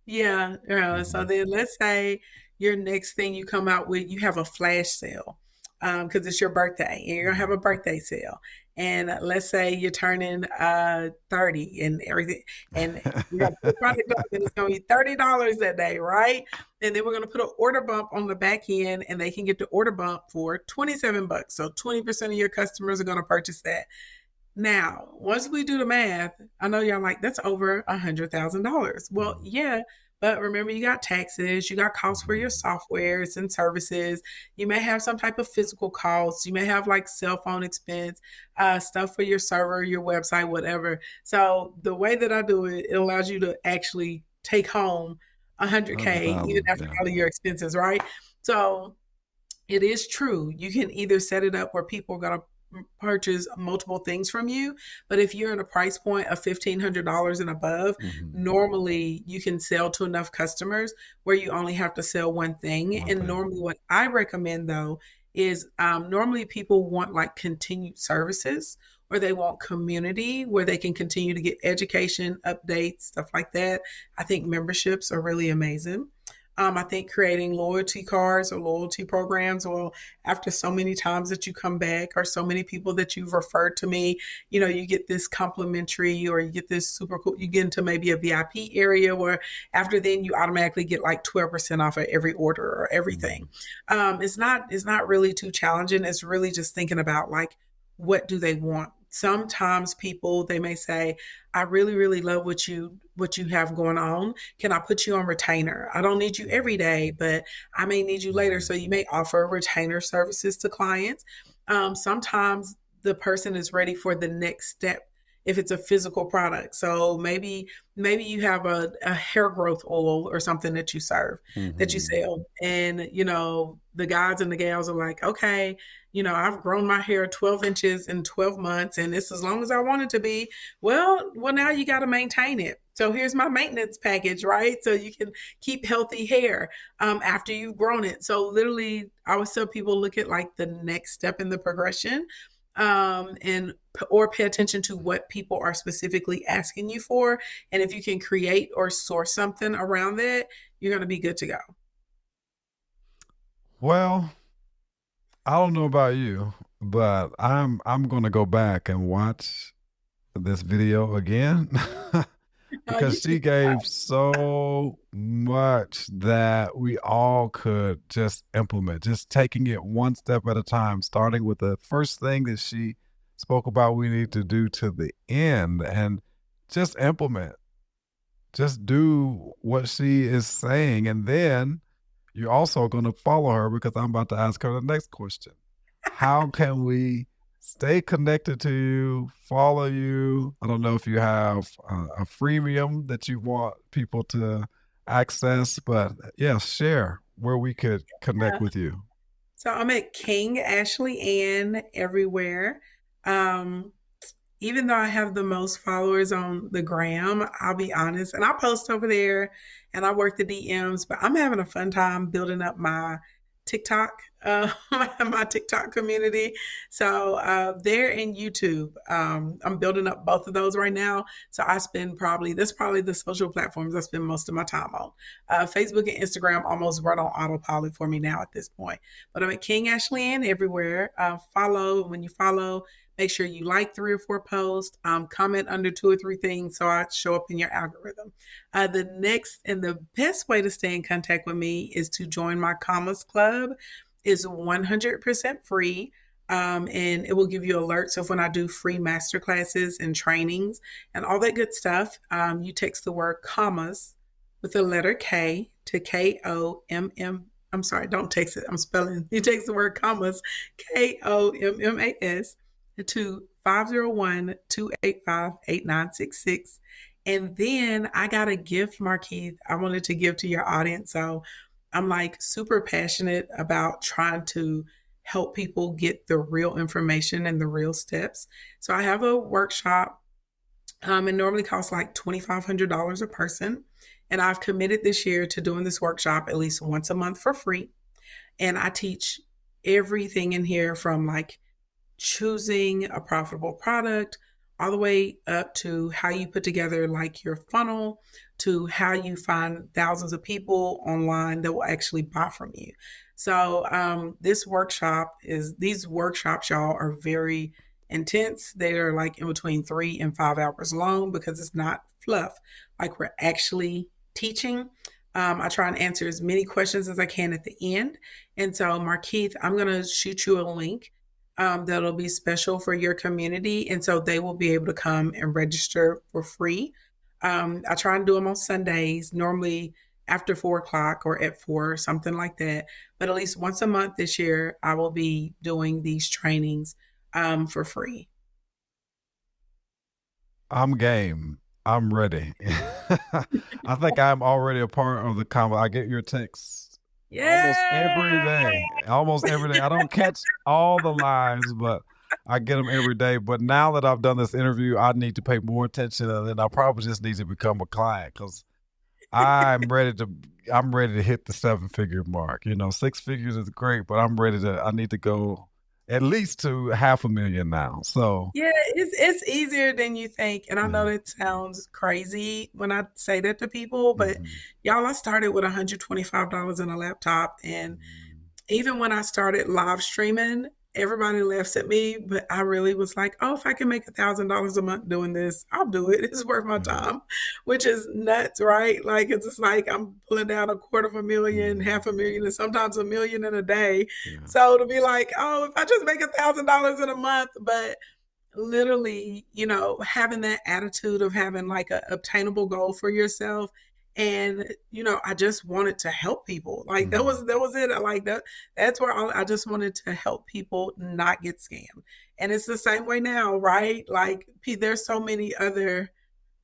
yeah, yeah, so Mhm, then let's say your next thing you come out with, you have a flash sale, because it's your birthday, and you're gonna have mhm, a birthday sale, and let's say you're turning 30 and everything, and you got to put the product up and it's going to be $30 that day, right? And then we're going to put an order bump on the back end, and they can get the order bump for 27 bucks. So 20% of your customers are going to purchase that. Now, once we do the math, I know y'all like, that's over $100,000. Well, Mhm. yeah, but remember, you got taxes, you got costs for your Mhm. softwares and services. You may have some type of physical costs. You may have like cell phone expense, stuff for your server, your website, whatever. So the way that I do it, it allows you to actually take home 100K even 100,000, after yeah. all of your expenses, right? So it is true. You can either set it up where people are going to purchase multiple things from you, but if you're in a price point of $1,500 and above, Mhm. normally you can sell to enough customers where you only have to sell one thing. One And thing. normally, what I recommend though is normally people want like continued services, or they want community where they can continue to get education, updates, stuff like that. I think memberships are really amazing. I think creating loyalty cards or loyalty programs, well, after so many times that you come back or so many people that you've referred to me, you get this complimentary, or you get this super cool, you get into maybe a VIP area where after then you automatically get like 12% off of every order or everything. Mhm. It's not really too challenging. It's really just thinking about like, what do they want? Sometimes people, they may say, I really, really love what you have going on. Can I put you on retainer? I don't need you every Mhm. day, but I may need you later. Mhm. So you may offer retainer services to clients. Sometimes the person is ready for the next step if it's a physical product. So maybe you have a hair growth oil or something that you Mhm. sell. And the guys and the gals are like, okay, I've grown my hair 12 inches in 12 months and it's as long as I want it to be. Well, now you got to maintain it. So here's my maintenance package, right? So you can keep healthy hair after you've grown it. So literally, I always tell people, look at like the next step in the progression, and or pay attention to what people are specifically asking you for. And if you can create or source something around that, you're going to be good to go. Well, I don't know about you, but I'm gonna go back and watch this video again because You she take gave so much that we all could just implement, just taking it one step at a time, starting with the first thing that she spoke about we need to do to the end and just implement, just do what she is saying. And then you're also going to follow her because I'm about to ask her the next question. How can we stay connected to you, follow you? I don't know if you have a freemium that you want people to access, but yeah, share where we could connect that. with you. So I'm at King Ashley Ann everywhere. Um, Even though I have the most followers on the gram, I'll be honest, and I post over there and I work the DMs, but I'm having a fun time building up my TikTok, my TikTok community. So there in YouTube, I'm building up both of those right now. So that's probably the social platforms I spend most of my time on. Facebook and Instagram almost run on autopilot for me now at this point. But I'm at King Ashley Ann everywhere. Follow when you follow. Make sure you like 3 or 4 posts, comment under 2 or 3 things so I show up in your algorithm. The next and the best way to stay in contact with me is to join my Commas Club. It's 100% free. And it will give you alerts of when I do free master classes and trainings and all that good stuff. You text the word commas with the letter K to KOMM. I'm sorry, don't text it. I'm spelling. You text the word commas, KOMMAS, to 501-285-8966. And then I got a gift, Markeith, I wanted to give to your audience. So I'm like super passionate about trying to help people get the real information and the real steps. So I have a workshop. It normally costs like $2,500 a person. And I've committed this year to doing this workshop at least once a month for free. And I teach everything in here from like choosing a profitable product all the way up to how you put together like your funnel, to how you find thousands of people online that will actually buy from you. So these workshops, y'all, are very intense. They're like in between 3 and 5 hours long because it's not fluff. Like we're actually teaching. I try and answer as many questions as I can at the end. And so, Markeith, I'm going to shoot you a link that'll be special for your community. And so they will be able to come and register for free. I try and do them on Sundays, normally after 4 o'clock or at 4, something like that. But at least once a month this year, I will be doing these trainings for free. I'm game. I'm ready. I think I'm already a part of the convo. I get your texts almost every Yay! day. Almost every day. I don't catch all the lines, but I get them every day. But now that I've done this interview, I need to pay more attention, and then I probably just need to become a client because I'm ready to. I'm ready to hit the 7 figure mark. You know, 6 figures is great, but I'm ready to. I need to go at least to 500,000 now. So Yeah, it's easier than you think, and I know yeah. that sounds crazy when I say that to people, but Mhm. y'all, I started with $125 in a laptop, and Mhm. even when I started live streaming, everybody laughs at me, but I really was like, oh, if I can make $1,000 a month doing this, I'll do it. It's worth my Yeah. time, which is nuts, right? Like it's just like I'm pulling down a quarter of a million, Mhm. 500,000, and sometimes a million in a day. Yeah. So to be like, oh, if I just make $1,000 in a month, but literally, having that attitude of having like a obtainable goal for yourself. And, I just wanted to help people. Like Mhm. that was it. I like that. That's where I just wanted to help people not get scammed. And it's the same way now, right? Like there's so many other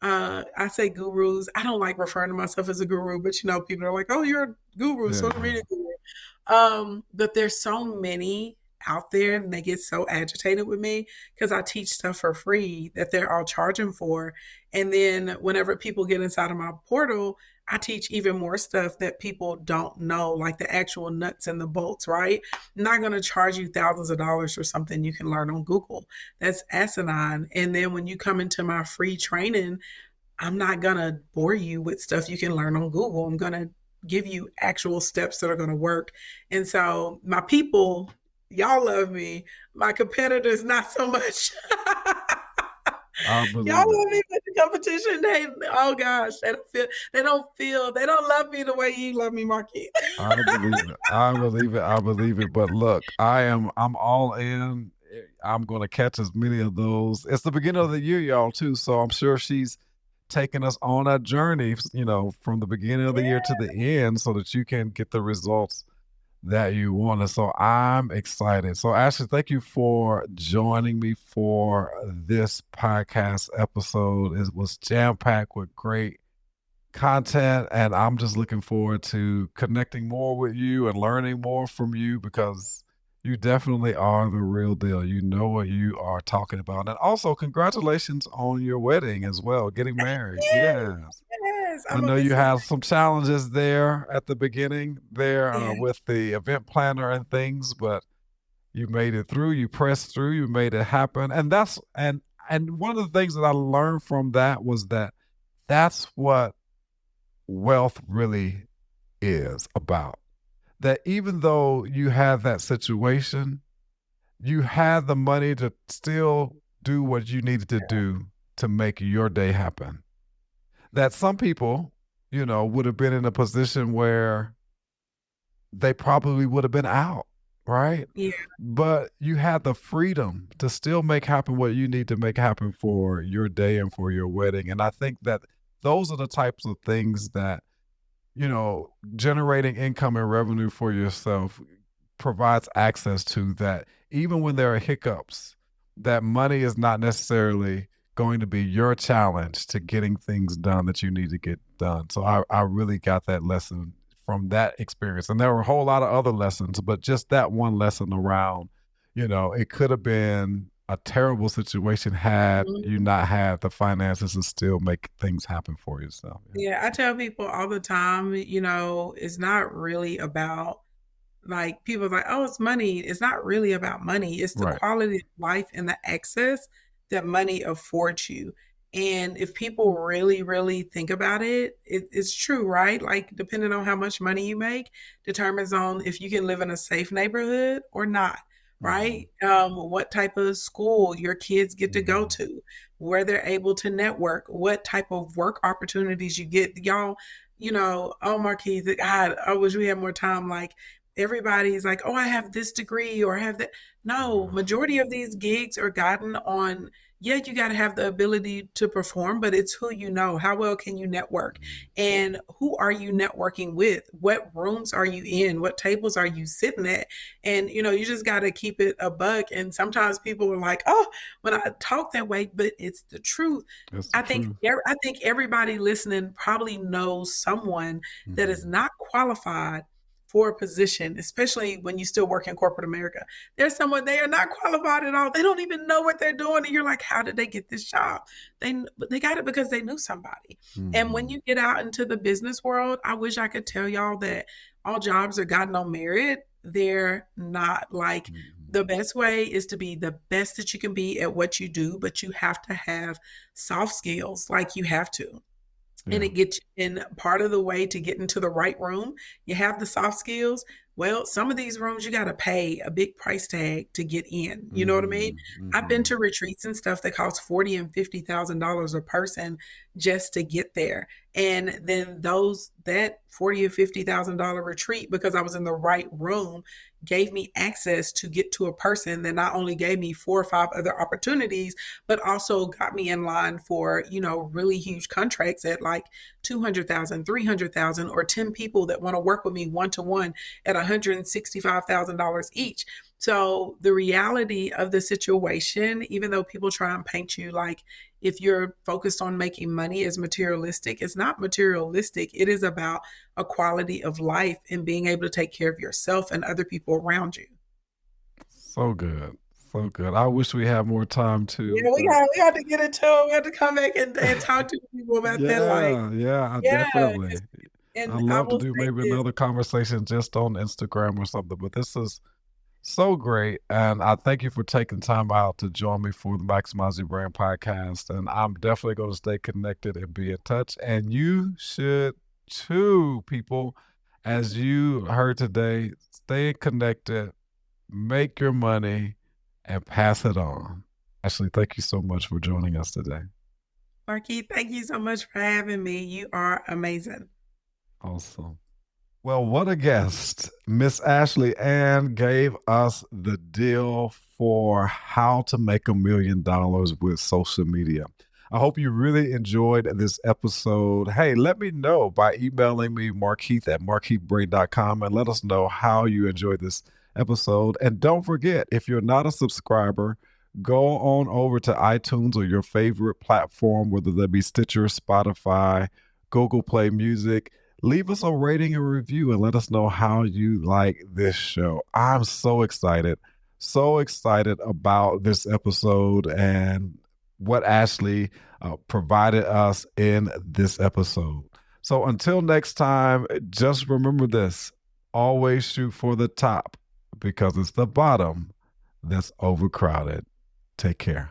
I say gurus. I don't like referring to myself as a guru, but people are like, oh, you're a guru, Yeah, social yeah. media guru. But there's so many out there and they get so agitated with me because I teach stuff for free that they're all charging for. And then whenever people get inside of my portal, I teach even more stuff that people don't know, like the actual nuts and the bolts, right? I'm not going to charge you thousands of dollars for something you can learn on Google. That's asinine. And then when you come into my free training, I'm not going to bore you with stuff you can learn on Google. I'm going to give you actual steps that are going to work. And so, my people, y'all love me. My competitors, not so much. I Y'all believe it. love me, but the competition, oh gosh, they don't love me the way you love me, Marquis. I believe it. I believe it. I believe it. But look, I'm all in. I'm going to catch as many of those. It's the beginning of the year, y'all, too. So I'm sure she's taking us on a journey, from the beginning of the year to the end so that you can get the results that you want. And so I'm excited. So, Ashley, thank you for joining me for this podcast episode. It was jam packed with great content, and I'm just looking forward to connecting more with you and learning more from you because you definitely are the real deal. You know what you are talking about. And also, congratulations on your wedding as well, getting married. Yes, Yes. yes, I I'm a know you Mrs. had some challenges there at the beginning there Yeah, with the event planner and things, but you made it through. You pressed through. You made it happen, and one of the things that I learned from that was that that's what wealth really is about. That even though you have that situation, you had the money to still do what you needed to do to make your day happen. That some people, would have been in a position where they probably would have been out, right? yeah, But you had the freedom to still make happen what you need to make happen for your day and for your wedding. And I think that those are the types of things that generating income and revenue for yourself provides access to that even when there are hiccups, that money is not necessarily going to be your challenge to getting things done that you need to get done. So I really got that lesson from that experience. And there were a whole lot of other lessons, but just that one lesson around, it could have been a terrible situation had you mhm. not had the finances to still make things happen for yourself. Yeah. Yeah, I tell people all the time, it's not really about like people are like, oh, it's money. It's not really about money. It's the Right. quality of life and the access that money affords you. And if people really, really think about it, it's true, right? Like depending on how much money you make determines on if you can live in a safe neighborhood or not. Mhm. right? What type of school your kids get to go Mhm. to, where they're able to network, what type of work opportunities you get. Y'all, oh, Marquise, God, I wish we had more time. Like, everybody's like, oh, I have this degree or I have that. No, Yeah. majority of these gigs are gotten on, yeah, you got to have the ability to perform, but it's who you know. How well can you network? Mhm. And who are you networking with? What rooms are you in? What tables are you sitting at? And you just got to keep it a buck. And sometimes people are like, "Oh, when I talk that way," but it's the truth. That's the I think truth. I think everybody listening probably knows someone that is Mhm. not qualified for a position, especially when you still work in corporate America. There's someone, they are not qualified at all. They don't even know what they're doing, and you're like, "How did they get this job?" They got it because they knew somebody. And when Mhm. you get out into the business world, I wish I could tell y'all that all jobs are gotten on merit. They're not. Like, Mhm. the best way is to be the best that you can be at what you do, but you have to have soft skills. Like, you have to. And Yeah. it gets you in. Part of the way to get into the right room, you have the soft skills. Well, some of these rooms you got to pay a big price tag to get in. You know what I mean? Mhm. I've been Mhm. to retreats and stuff that cost $40,000 and $50,000 a person just to get there. And then that $40,000 or $50,000 retreat, because I was in the right room, gave me access to get to a person that not only gave me 4 or 5 other opportunities, but also got me in line for, really huge contracts at like 200,000, 300,000, or 10 people that want to work with me one to one at $165,000 each. So the reality of the situation, even though people try and paint you like, if you're focused on making money, is materialistic, it's not materialistic. It is about a quality of life and being able to take care of yourself and other people around you. So good. So good. I wish we had more time too, Yeah, we but got we got to get into it. We have to come back and talk to people about that. Like, yeah, yeah, yeah, definitely. and I'd I love to will do say maybe this. another conversation just on Instagram or something, but this is so great. And I thank you for taking time out to join me for the Maximize Your Brand podcast. And I'm definitely going to stay connected and be in touch. And you should too, people. As you heard today, stay connected, make your money, and pass it on. Ashley, thank you so much for joining us today. Marquis, thank you so much for having me. You are amazing. Awesome. Well, what a guest. Miss Ashley Ann gave us the deal for how to make $1 million with social media. I hope you really enjoyed this episode. Hey, let me know by emailing me, Markeith at markeithbray.com, and let us know how you enjoyed this episode. And don't forget, if you're not a subscriber, go on over to iTunes or your favorite platform, whether that be Stitcher, Spotify, Google Play Music. Leave us a rating and review and let us know how you like this show. I'm so excited about this episode and what Ashley provided us in this episode. So until next time, just remember this, always shoot for the top because it's the bottom that's overcrowded. Take care.